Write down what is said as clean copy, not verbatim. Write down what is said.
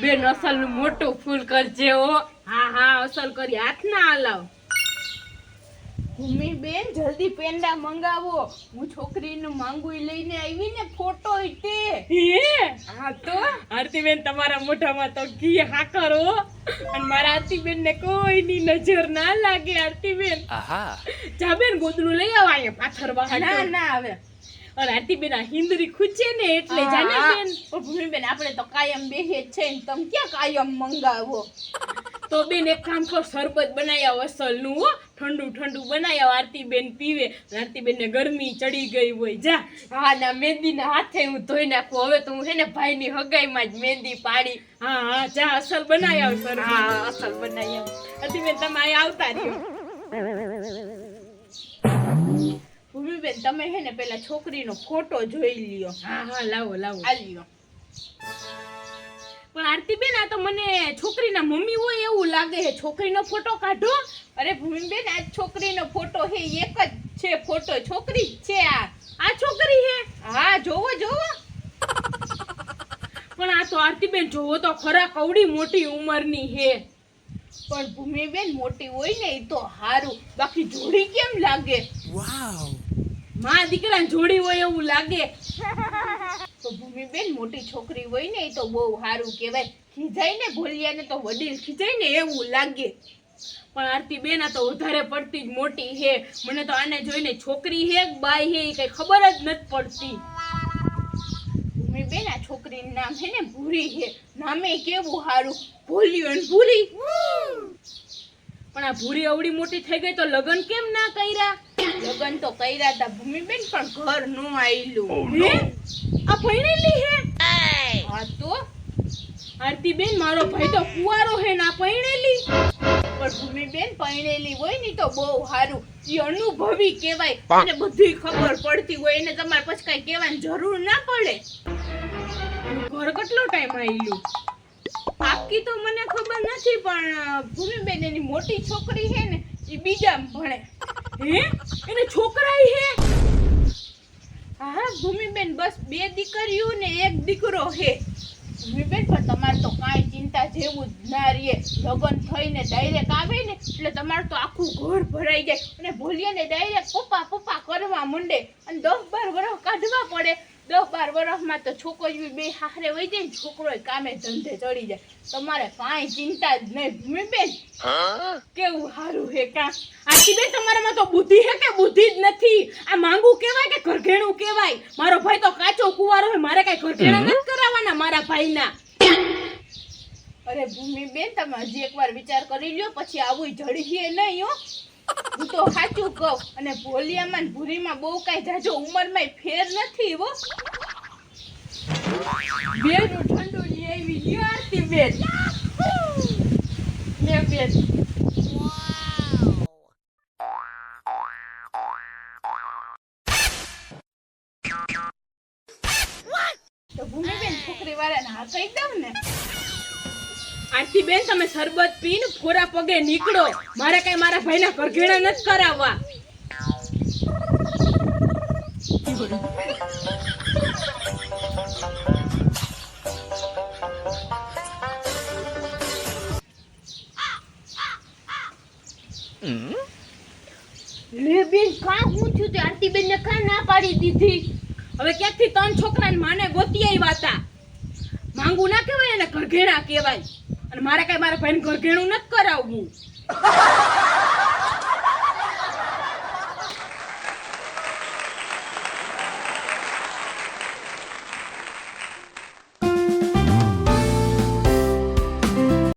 બેન અસલ નું મોટું ફૂલ કરજે હો. હા હા અસલ કરી હાથ ના હલાવ. ભૂમિ બેન જલ્દી પેંડા મંગાવો. હું છોકરીનું માંગુઈ લઈને આવી ને ફોટો તે. હા તો આરતીબેન તમારા મોઢામાં તો ઘી હાકર હો. અને મારા આરતીબેન ને કોઈની નજર ના લાગે. આરતીબેન જા બેન ગોદડું લઈ આવ અહીંયા પાથરવા. ના ના આવે. અને આરતીબેન આ હિન્દરી ખૂચે ને એટલે જાને બેન. ભૂમિ બેન આપણે તો કાયમ બેહે જ છે ને તમે ક્યાં કાયમ મંગાવો. તો બેન એક કામ કર, શરબત બનાવી આવ અસલ નું હો. ઠંડુ ઠંડુ બનાવી આવ, આરતીબેન પીવે. આરતીબેન ને ગરમી ચડી ગઈ હોય. જા. હા ના મહેંદી ના હાથે હું ધોઈ નાખું. હવે તો હું હે ને ભાઈ ની હગાઈ માં જ મહેંદી પાડી. હા હા જા અસલ બનાવી આવ સર. હા અસલ બનાવી આવ. આરતીબેન તમે અહીં આવતા રહ્યો. ભૂમિબેન તમે હે ને પેલા છોકરીનો ફોટો જોઈ લ્યો. હા હા લાવો લાવો. આ લ્યો. પણ આરતીબેન આ તો મને છોકરીના મમ્મી હોય એવું લાગે છે. છોકરીનો ફોટો કાઢો. અરે ભૂમિબેન આ છોકરીનો ફોટો હે, એક જ છે ફોટો. છોકરી જ છે આ છોકરી હે. હા જોવો જોવો. પણ આ તો આરતીબેન જોવો તો ખરા કવડી મોટી ઉંમરની હે. પણ ભૂમિબેન મોટી હોય ને એ તો હારું, બાકી જોડી કેમ લાગે? વાવ, માં દીકરાને જોડી હોય એવું લાગે. તો ભૂમિબેન મોટી છોકરી હોય ને એ તો બહુ સારું કહેવાય. ખીજાય ને ભોલિયાને તો વડીલ ખીજાય ને એવું લાગે. પણ આરતીબેન આ તો વધારે પડતી જ મોટી હે. મને તો આને જોઈને છોકરી હે કે બાઈ હે એ કઈ ખબર જ નથી પડતી. ભૂમિબેન આ છોકરીનું નામ હે ને ભૂરી હે. નામે કેવું સારું, ભોલિયો ને ભૂરી. પણ આ ભૂરી અવડી મોટી થઈ ગઈ તો લગ્ન કેમ ના કર્યા? લગ્ન તો કર્યા હતા ભૂમિબેન, પણ ઘર નો આયલું. આ ભણેલી હે? હા તો આરતીબેન મારો ભાઈ તો કુંવારો હે ના ભણેલી. પણ ભૂમિબેન ભણેલી હોય ને તો બહુ સારું. એ અનુભવી કહેવાય. એને બધી ખબર પડતી હોય. એને તમારે પછી કઈ કહેવાની જરૂર ના પડે. ઘર કેટલો ટાઈમ આયલું? પાકી તો મને ખબર નથી, પણ ભૂમિબેન એની મોટી છોકરી હે ને એ બીજામાં ભણે. હે એને છોકરાઈ હે? હા ભૂમિબેન બસ 2 દીકરીઓ ને 1 દીકરો હે. ભૂમિબેન પણ તમારે તો કાંઈ ચિંતા જેવું જ ના રહે. લગ્ન થઈને ડાયરેક્ટ આવે ને એટલે તમારે તો આખું ઘર ભરાઈ જાય. અને ભોલિયાને ડાયરેક્ટ પપ્પા પપ્પા કરવા માંડે. અને 10-12 વર્ષ કાઢવા પડે. 10-12 વર્ષમાં તો છોકરીઓ બે હારે વહી જાય ને છોકરો કામે ધંધે ચડી જાય. તમારે કાંઈ ચિંતા જ નહીં ભૂમિબેન. કેવું સારું હે કા? આરતીબેન તમારામાં તો બુદ્ધિ હે કે બુદ્ધિ જ નથી? આ માંગુ કેવાય કે ઘરઘેણું કેવાય? મારો ભાઈ તો કાચો કુંવારો હે. મારે કઈ ઘરઘેણા નથી કરાવવાના મારા ભાઈના. અરે ભૂમિબેન તમે હજી એકવાર વિચાર કરી લ્યો, પછી આવું જડીએ નહીં હો. હું તો સાચું કહું. અને ભોલિયામાં ને ભૂરીમાં બહુ કઈ જાજો ઉંમરમાં ફેર નથી હો. બેનું ઠંડુ ની આવી લ્યો આરતીબેન. લે બેન. તો ભૂમિબેન છોકરી વાળાને હા કહી દઉં ને. આરતીબેન તમે શરબત પીને ફોરા પગે નીકળો. મારે કઈ મારા ભાઈના ઘરઘેણા નથી કરાવવા. લે બેન કાં હું છું તે આરતીબેન ને કાં ના પાડી દીધી? હવે ક્યાંકથી 3 છોકરાને માને ગોતી આવ્યા હતા. માંગુ ના કહેવાય એને ઘરઘેણા કહેવાય. અને મારે કઈ મારા ભાઈને ઘરઘેણું નથી કરાવવું.